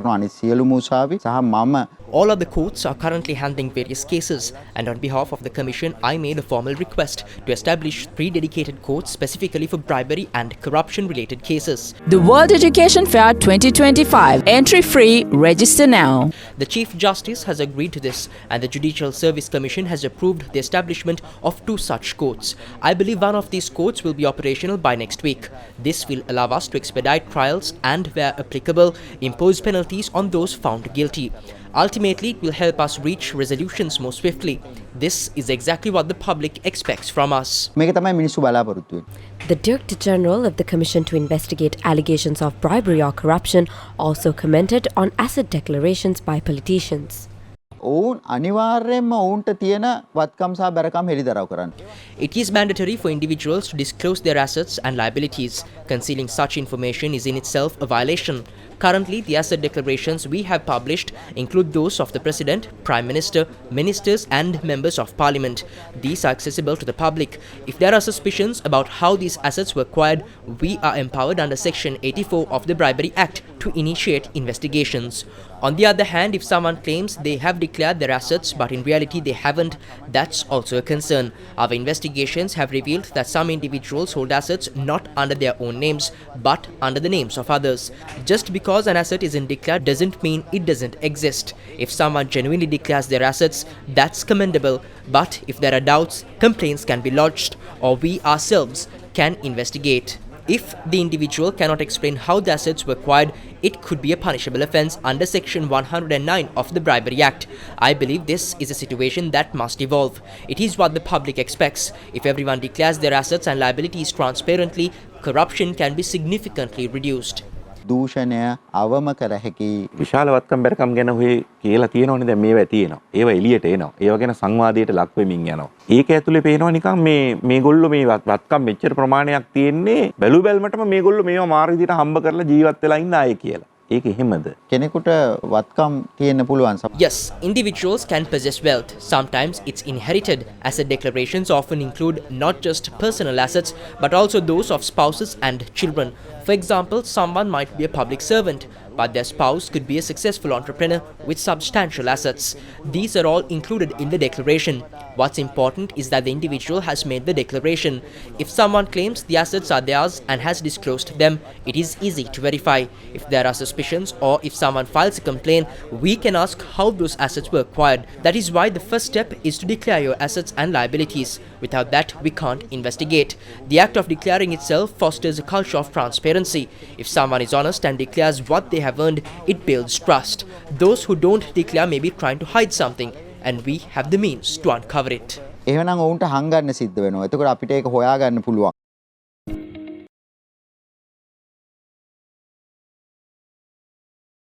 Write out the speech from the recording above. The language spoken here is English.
අනිත් සියලුම උසාවි සහ මම All other courts are currently handling various cases, and on behalf of the Commission, I made a formal request to establish 3 dedicated courts specifically for bribery and corruption-related cases. The World Education Fair 2025. Entry free. Register now. The Chief Justice has agreed to this, and the Judicial Service Commission has approved the establishment of 2 such courts. I believe one of these courts will be operational by next week. This will allow us to expedite trials and, where applicable, impose penalties on those found guilty. Ultimately, it will help us reach resolutions more swiftly. This is exactly what the public expects from us. මේක තමයි මිනිස්සු බලාපොරොත්තු වෙන්නේ. The Director General of the Commission to investigate allegations of bribery or corruption also commented on asset declarations by politicians. ඔවුන් අනිවාර්යයෙන්ම ඔවුන්ට තියෙන වත්කම් සහ බැරකම් හෙළිදරව් කරන්න. It is mandatory for individuals to disclose their assets and liabilities. Concealing such information is in itself a violation. Currently, the asset declarations we have published include those of the President, Prime Minister, Ministers and Members of Parliament. These are accessible to the public. If there are suspicions about how these assets were acquired, we are empowered under Section 84 of the Bribery Act to initiate investigations. On the other hand, if someone claims they have declared their assets but in reality they haven't, that's also a concern. Our investigations have revealed that some individuals hold assets not under their own names but under the names of others. Just because an asset isn't declared doesn't mean it doesn't exist. If someone genuinely declares their assets, that's commendable. But if there are doubts, complaints can be lodged or we ourselves can investigate. If the individual cannot explain how the assets were acquired, it could be a punishable offence under Section 109 of the Bribery Act. I believe this is a situation that must evolve. It is what the public expects. If everyone declares their assets and liabilities transparently, corruption can be significantly reduced. දූෂණය අවම කර හැකි විශාල වත්කම් බැරකම් ගැන ඔය කියලා තියෙනවනේ දැන් මේවා තියෙනවා. ඒවා එළියට එනවා. ඒවා ගැන සංවාදයට ලක් වෙමින් යනවා. ඒක ඇතුලේ පේනවා නිකන් මේගොල්ලෝ මේ වත්කම් මෙච්චර ප්‍රමාණයක් තියෙන්නේ බැලු බැලමටම මේගොල්ලෝ මේවා මාර විදිහට හම්බ කරලා ජීවත් වෙලා ඉන්න අය කියලා. ඒක එහෙමද? කෙනෙකුට වත්කම් තියෙන්න පුළුවන්. Yes, individuals can possess wealth. Sometimes it's inherited. Asset declarations often include not just personal assets but also those of spouses and children. For example, someone might be a public servant, but their spouse could be a successful entrepreneur with substantial assets. These are all included in the declaration. What's important is that the individual has made the declaration. If someone claims the assets are theirs and has disclosed them, it is easy to verify. If there are suspicions or if someone files a complaint, we can ask how those assets were acquired. That is why the first step is to declare your assets and liabilities. Without that, we can't investigate. The act of declaring itself fosters a culture of transparency. If someone is honest and declares what they have earned, it builds trust. Those who don't declare may be trying to hide something, and we have the means to uncover it. එහෙනම් ඔවුන්ට හංගන්න සිද්ධ වෙනවා. එතකොට අපිට ඒක හොයාගන්න පුළුවන්.